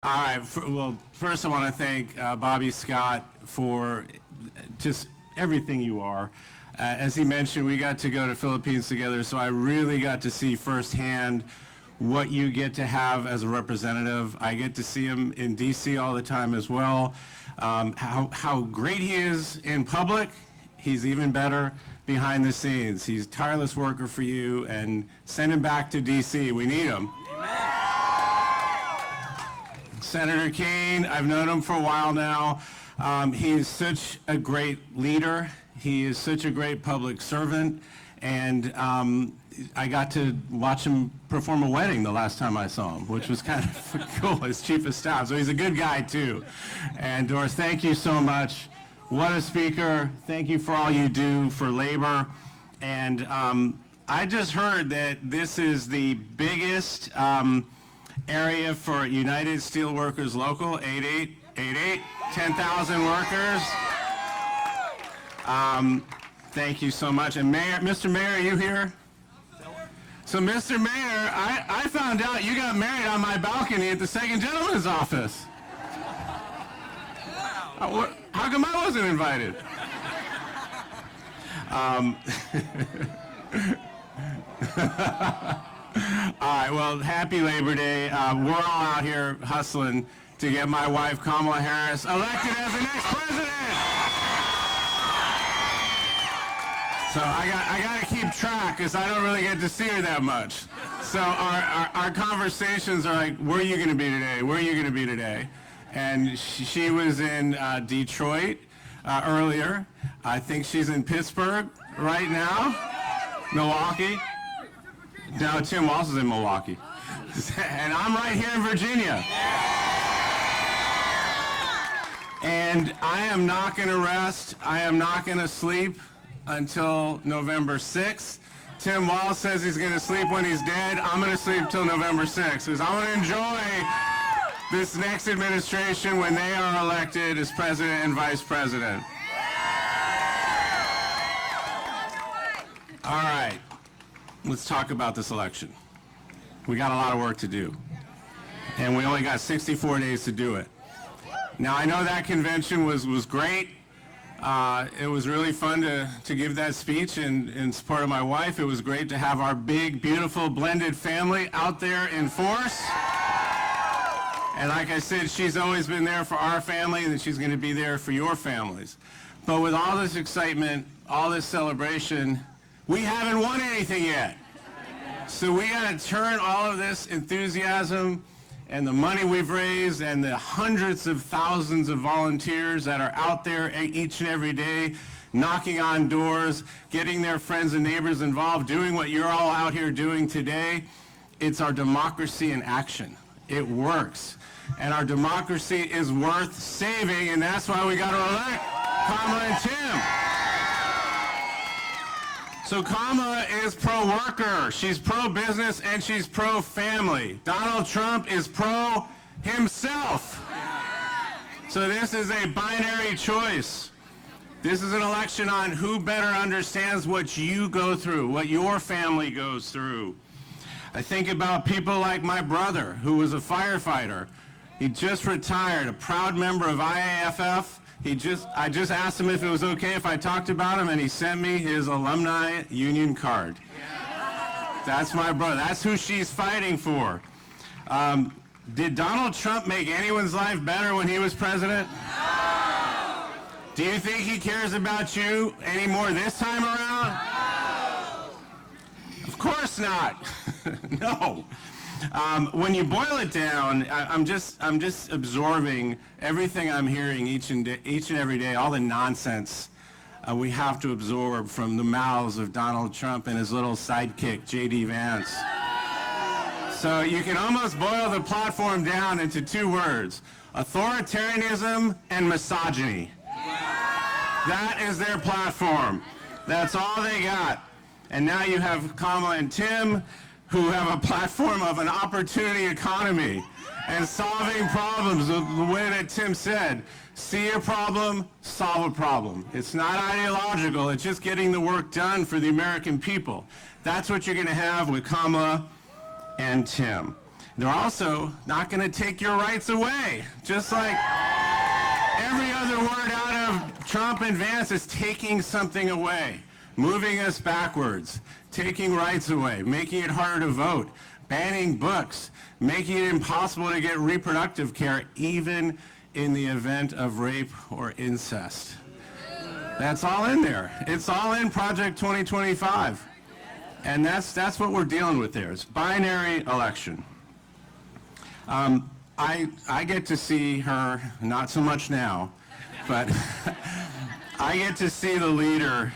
All right. Well, first I want to thank Bobby Scott for just everything you are. As he mentioned, we got to go to Philippines together, so I really got to see firsthand what you get to have as a representative. I get to see him in D.C. all the time as well. How great he is in public. He's even better behind the scenes. He's a tireless worker for you, and send him back to D.C. We need him. Senator Kane, I've known him for a while now. He's such a great leader. He is such a great public servant. And I got to watch him perform a wedding the last time I saw him, which was kind of cool, as chief of staff. So he's a good guy, too. And Doris, thank you so much. What a speaker. Thank you for all you do for labor. And I just heard that this is the biggest area for United Steelworkers Local, 8888, 10,000 workers. Thank you so much. And Mayor, Mr. Mayor, are you here? So, Mr. Mayor, I found out you got married on my balcony at the second gentleman's office. How come I wasn't invited? All right, well, happy Labor Day. We're all out here hustling to get my wife, Kamala Harris, elected as the next president. So I got to keep track because I don't really get to see her that much. So our conversations are like, where are you going to be today? Where are you going to be today? And she was in Detroit earlier. I think she's in Pittsburgh right now. Milwaukee. No, Tim Walsh is in Milwaukee. And I'm right here in Virginia. And I am not going to rest. I am not going to sleep until November 6th. Tim Walsh says he's going to sleep when he's dead. I'm going to sleep till November 6th because I want to enjoy this next administration when they are elected as president and vice president. All right. Let's talk about this election. We got a lot of work to do, and we only got 64 days to do it. Now, I know that convention was great. It was really fun to give that speech in support of my wife. It was great to have our big, beautiful, blended family out there in force. And like I said, she's always been there for our family, and she's going to be there for your families. But with all this excitement, all this celebration, we haven't won anything yet. So we got to turn all of this enthusiasm and the money we've raised and the hundreds of thousands of volunteers that are out there each and every day, knocking on doors, getting their friends and neighbors involved, doing what you're all out here doing today. It's our democracy in action. It works. And our democracy is worth saving, and that's why we got to elect Kamala and Tim. So Kamala is pro-worker, she's pro-business, and she's pro-family. Donald Trump is pro-himself. So this is a binary choice. This is an election on who better understands what you go through, what your family goes through. I think about people like my brother, who was a firefighter. He just retired, a proud member of IAFF. I just asked him if it was okay if I talked about him, and he sent me his alumni union card. That's my brother. That's who she's fighting for. Did Donald Trump make anyone's life better when he was president? No. Do you think he cares about you anymore this time around? No. Of course not. No. When you boil it down, I'm just absorbing everything I'm hearing each and every day, all the nonsense we have to absorb from the mouths of Donald Trump and his little sidekick, J.D. Vance. So you can almost boil the platform down into two words: authoritarianism and misogyny. That is their platform. That's all they got. And now you have Kamala and Tim, who have a platform of an opportunity economy and solving problems the way that Tim said. See a problem, solve a problem. It's not ideological, it's just getting the work done for the American people. That's what you're going to have with Kamala and Tim. They're also not going to take your rights away. Just like every other word out of Trump and Vance is taking something away, moving us backwards, taking rights away, making it harder to vote, banning books, making it impossible to get reproductive care, even in the event of rape or incest. That's all in there. It's all in Project 2025. And that's what we're dealing with there. It's binary election. I get to see her, not so much now, but I get to see the leader,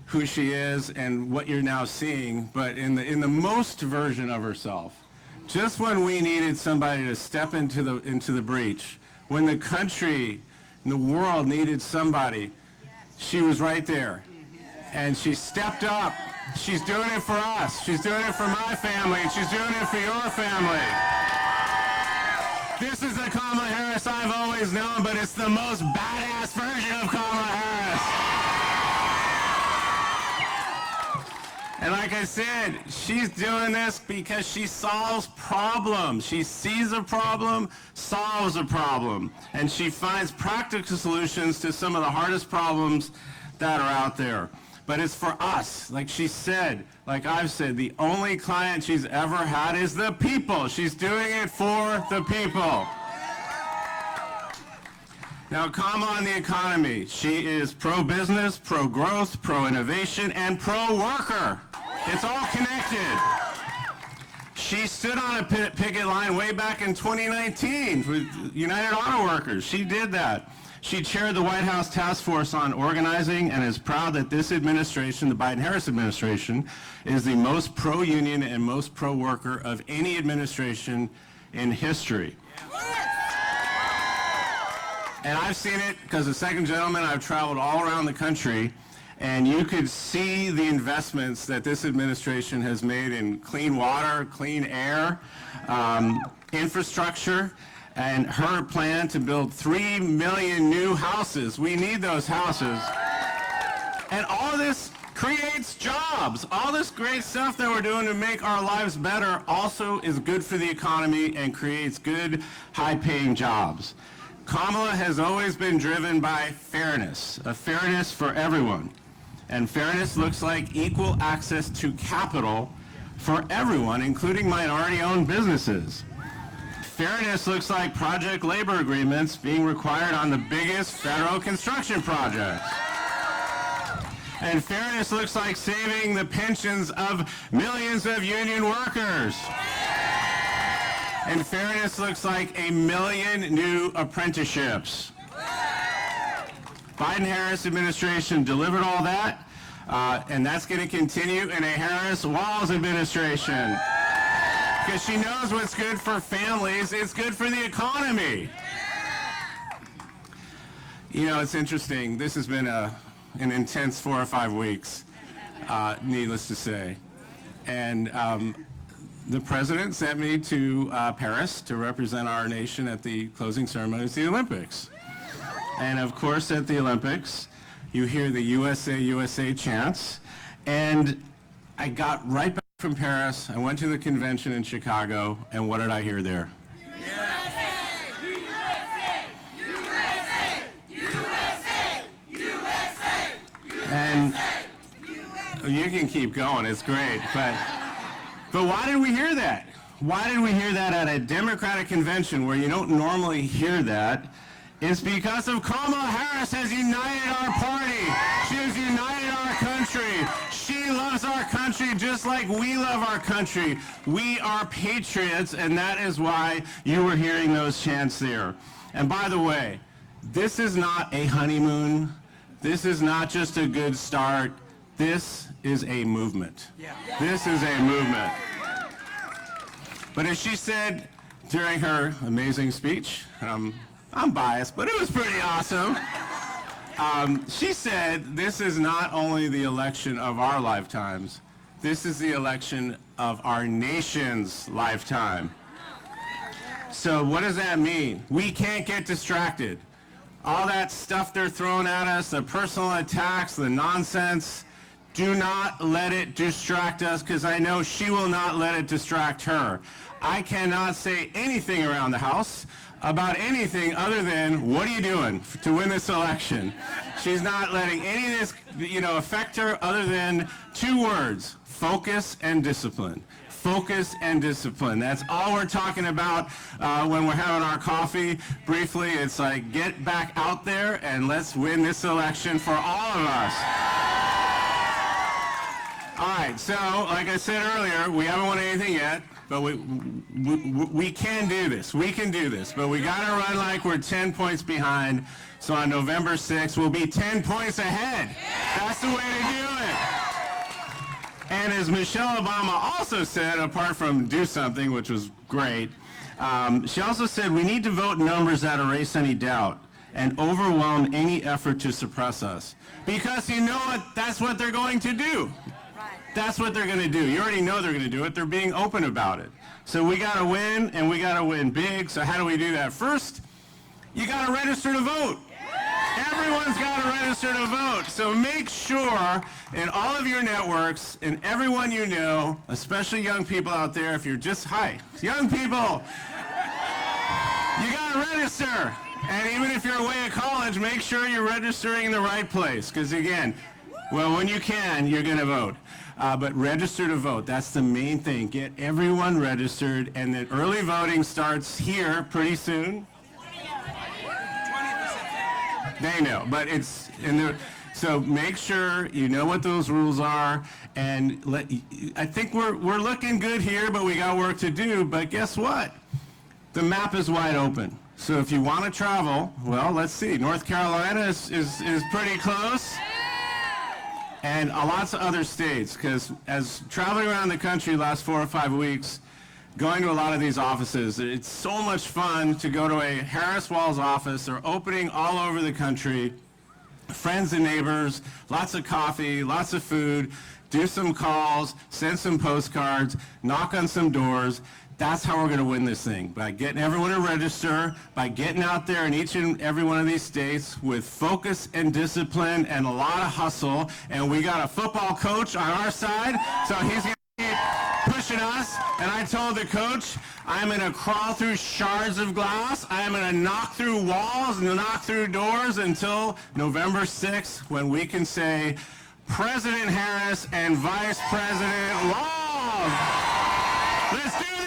who she is and what you're now seeing, but in the most version of herself. Just when we needed somebody to step into the breach, when the country and the world needed somebody, she was right there. And she stepped up. She's doing it for us. She's doing it for my family. And she's doing it for your family. This is the Kamala Harris I've always known, but it's the most badass version of Kamala Harris. And like I said, she's doing this because she solves problems. She sees a problem, solves a problem, and she finds practical solutions to some of the hardest problems that are out there. But it's for us. Like she said, like I've said, the only client she's ever had is the people. She's doing it for the people. Now, Kamala on the economy. She is pro-business, pro-growth, pro-innovation, and pro-worker. It's all connected. She stood on a picket line way back in 2019 with United Auto Workers. She did that. She chaired the White House Task Force on Organizing and is proud that this administration, the Biden-Harris administration, is the most pro-union and most pro-worker of any administration in history. And I've seen it because the second gentleman, I've traveled all around the country, and you could see the investments that this administration has made in clean water, clean air, infrastructure, and her plan to build 3 million new houses. We need those houses. And all of this creates jobs. All this great stuff that we're doing to make our lives better also is good for the economy and creates good, high-paying jobs. Kamala has always been driven by fairness, a fairness for everyone. And fairness looks like equal access to capital for everyone, including minority-owned businesses. Fairness looks like project labor agreements being required on the biggest federal construction projects. And fairness looks like saving the pensions of millions of union workers. And fairness looks like 1 million new apprenticeships. Biden-Harris administration delivered all that, and that's going to continue in a Harris-Walz administration. Because she knows what's good for families, it's good for the economy. You know, it's interesting. This has been an intense 4 or 5 weeks, needless to say. And the president sent me to Paris to represent our nation at the closing ceremonies of the Olympics. And of course, at the Olympics, you hear the USA, USA chants. And I got right back from Paris. I went to the convention in Chicago, and what did I hear there? USA! USA! USA! USA! USA! And you can keep going. It's great. But why did we hear that? Why did we hear that at a Democratic convention where you don't normally hear that? It's because of Kamala Harris has united our party. She has united our country. She loves our country just like we love our country. We are patriots, and that is why you were hearing those chants there. And by the way, this is not a honeymoon. This is not just a good start. This is a movement. This is a movement. But as she said during her amazing speech, I'm biased, but it was pretty awesome. She said, this is not only the election of our lifetimes, this is the election of our nation's lifetime. So what does that mean? We can't get distracted. All that stuff they're throwing at us, the personal attacks, the nonsense, Do not let it distract us, because I know she will not let it distract her. I cannot say anything around the house about anything other than, what are you doing to win this election? She's not letting any of this, affect her other than 2 words: focus and discipline. Focus and discipline. That's all we're talking about when we're having our coffee. Briefly, it's like, get back out there and let's win this election for all of us. All right, so like I said earlier, we haven't won anything yet, but we can do this. We can do this, but we got to run like we're 10 points behind. So on November 6th, we'll be 10 points ahead. That's the way to do it. And as Michelle Obama also said, apart from do something, which was great, she also said we need to vote numbers that erase any doubt and overwhelm any effort to suppress us. Because you know what? That's what they're going to do. That's what they're going to do. You already know they're going to do it. They're being open about it. So we got to win, and we got to win big. So how do we do that? First, you got to register to vote. Everyone's got to register to vote. So make sure in all of your networks and everyone you know, especially young people out there, if you're just, young people, you got to register. And even if you're away at college, make sure you're registering in the right place. Because again, well, when you can, you're going to vote. But register to vote. That's the main thing. Get everyone registered. And then early voting starts here pretty soon. They know, but it's in the, so make sure you know what those rules are, and I think we're looking good here, but we got work to do. But guess what? The map is wide open. So if you want to travel, well, let's see. North Carolina is pretty close, and lots of other states. Because as traveling around the country the last 4 or 5 weeks, going to a lot of these offices, it's so much fun to go to a Harris Walls office. They're opening all over the country. Friends and neighbors, lots of coffee, lots of food, do some calls, send some postcards, knock on some doors. That's how we're going to win this thing, by getting everyone to register, by getting out there in each and every one of these states with focus and discipline and a lot of hustle. And we got a football coach on our side, so he's going to pushing us, and I told the coach, I'm going to crawl through shards of glass, I'm going to knock through walls and knock through doors until November 6th, when we can say, President Harris and Vice President Long. Let's do it!